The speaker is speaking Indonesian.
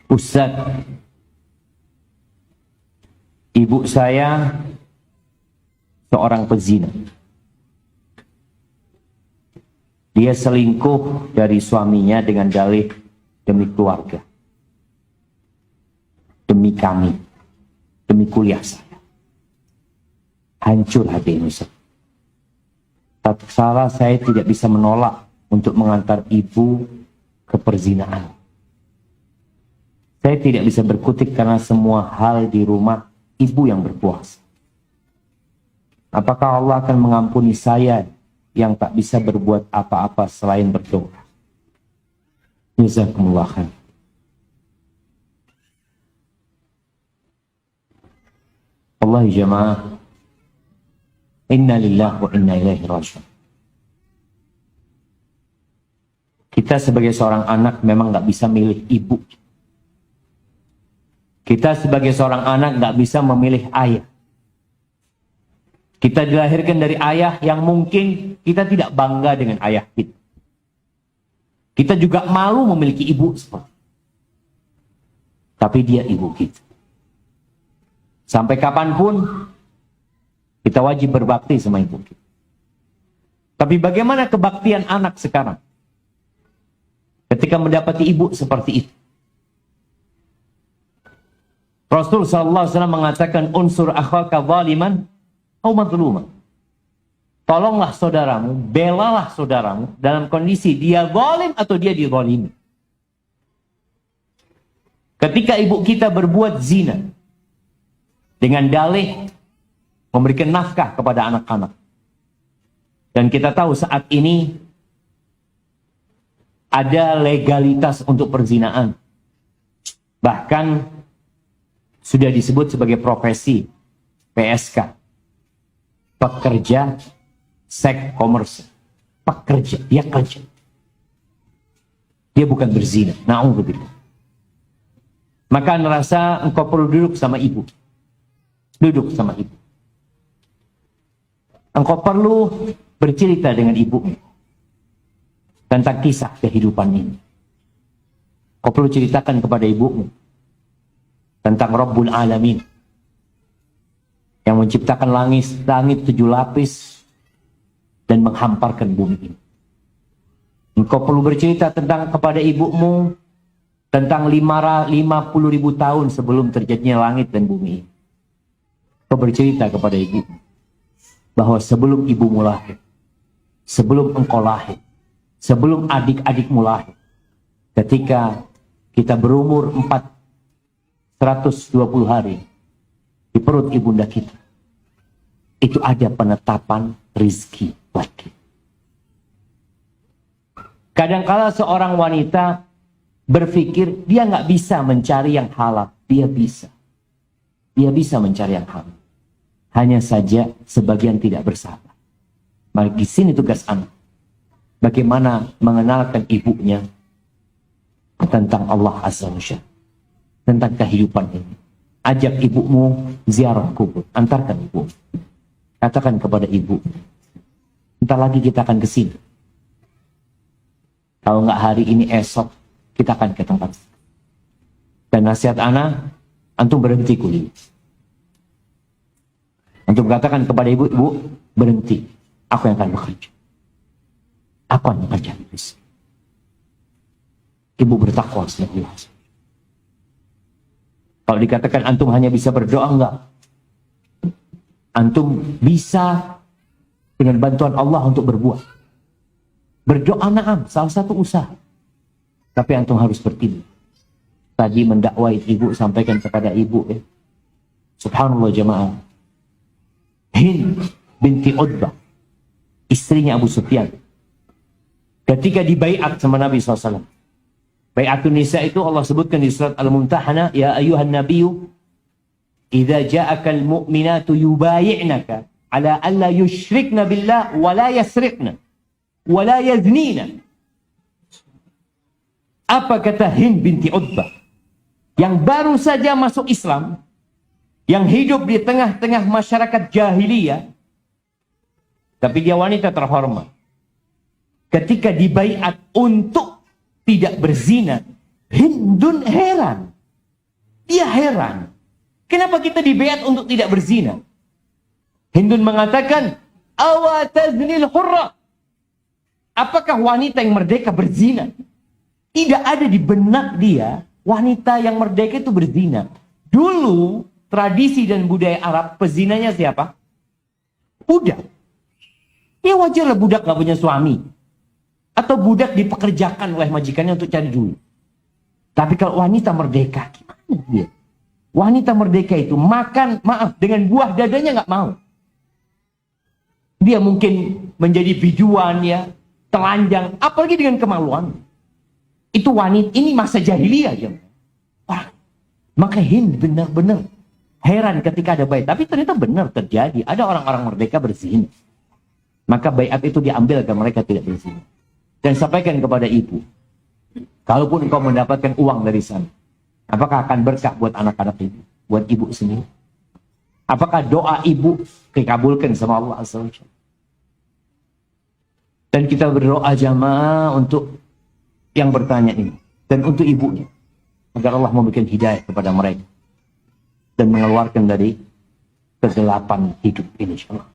Ustaz, ibu saya seorang pezina. Dia selingkuh dari suaminya dengan dalih demi keluarga, demi kami, demi kuliah saya. Hancur hati ini, Ustaz. Tak salah, saya tidak bisa menolak untuk mengantar ibu ke perzinaan. Saya tidak bisa berkutik karena semua hal di rumah ibu yang berpuasa. Apakah Allah akan mengampuni saya yang tak bisa berbuat apa-apa selain berdoa? Jazakumullah khair. Allah jamaah, inna lillahi wa inna ilaihi raji'un. Kita sebagai seorang anak memang gak bisa milih ibu. Kita sebagai seorang anak gak bisa memilih ayah. Kita dilahirkan dari ayah yang mungkin kita tidak bangga dengan ayah kita. Kita juga malu memiliki ibu seperti itu. Tapi dia ibu kita. Sampai kapanpun kita wajib berbakti sama ibu kita. Tapi bagaimana kebaktian anak sekarang? Ketika mendapati ibu seperti itu. Rasul sallallahu alaihi wasallam mengatakan, unsur akhaka zaliman atau mazluman. Tolonglah saudaramu, belalah saudaramu dalam kondisi dia zalim atau dia dizalimi. Ketika ibu kita berbuat zina dengan dalih memberikan nafkah kepada anak-anak. Dan kita tahu saat ini ada legalitas untuk perzinaan. Bahkan sudah disebut sebagai profesi PSK, pekerja seks komersial. Pekerja, dia kerja. Dia bukan berzina. Na'udzubillah. Maka ngerasa engkau perlu duduk sama ibu. Duduk sama ibu. Engkau perlu bercerita dengan ibu tentang kisah kehidupan ini. Engkau perlu ceritakan kepada ibumu tentang Rabbul Alamin yang menciptakan langit 7 lapis dan menghamparkan bumi ini. Engkau perlu bercerita kepada ibumu tentang 50.000 tahun sebelum terjadinya langit dan bumi ini. Engkau bercerita kepada ibumu bahwa sebelum ibumu lahir, sebelum engkau lahir, sebelum adik-adikmu lahir, ketika kita berumur 120 hari di perut ibunda kita, itu ada penetapan rizki buat kita. Kadangkala seorang wanita berpikir dia nggak bisa mencari yang halal. Dia bisa. Dia bisa mencari yang halal. Hanya saja sebagian tidak bersabar. Maka di sini tugas anak. Bagaimana mengenalkan ibunya tentang Allah Azza wa Jalla, tentang kehidupan ini. Ajak ibumu ziarah kubur. Antarkan ibu. Katakan kepada ibu, entar lagi kita akan ke sini. Kalau nggak hari ini, esok kita akan ke tempat. Dan nasihat anak, antum berhenti kuliah. Antum katakan kepada ibu, ibu berhenti. Aku yang akan bekerja. Aku yang akan cari rezeki. Ibu bertakwa sama Allah. Kalau dikatakan antum hanya bisa berdoa, enggak. Antum bisa dengan bantuan Allah untuk berbuat. Berdoa na'am, salah satu usaha. Tapi antum harus bertindak. Tadi mendakwai ibu, sampaikan kepada ibu. Subhanallah jamaah. Hind binti Utbah, istrinya Abu Sufyan, ketika dibaiat sama Nabi SAW. Bai'atun Nisa itu Allah sebutkan di surat Al-Mumtahanah, ya ayuhan nabiyyu idza ja'akal mu'minatu yubayi'naka ala alla yushrikna billah wa la yasriqna wa la yaznina. Apa kata Hind binti Utbah yang baru saja masuk Islam, yang hidup di tengah-tengah masyarakat jahiliyah, tapi dia wanita terhormat. Ketika dibaiat untuk tidak berzina, Hindun heran. Dia heran. Kenapa kita dibayat untuk tidak berzina? Hindun mengatakan, awataznil hurra. Apakah wanita yang merdeka berzina? Tidak ada di benak dia, wanita yang merdeka itu berzina. Dulu, tradisi dan budaya Arab, pezinanya siapa? Budak. Ya wajarlah budak gak punya suami. Atau budak dipekerjakan oleh majikannya untuk cari duit. Tapi kalau wanita merdeka, gimana dia? Wanita merdeka itu makan, maaf, dengan buah dadanya gak mau. Dia mungkin menjadi biduan ya, telanjang, apalagi dengan kemaluan. Itu wanita, ini masa jahiliyah aja. Maka Hind benar-benar heran ketika ada baiat. Tapi ternyata benar terjadi. Ada orang-orang merdeka berzina. Maka baiat itu diambil agar mereka tidak berzina. Dan sampaikan kepada ibu. Kalaupun engkau mendapatkan uang dari sana. Apakah akan berkah buat anak-anak ibu? Buat ibu sendiri? Apakah doa ibu dikabulkan sama Allah Azza wa Jalla? Dan kita berdoa jamaah untuk yang bertanya ini. Dan untuk ibunya. Agar Allah memberikan hidayah kepada mereka. Dan mengeluarkan dari kegelapan hidup ini. InsyaAllah.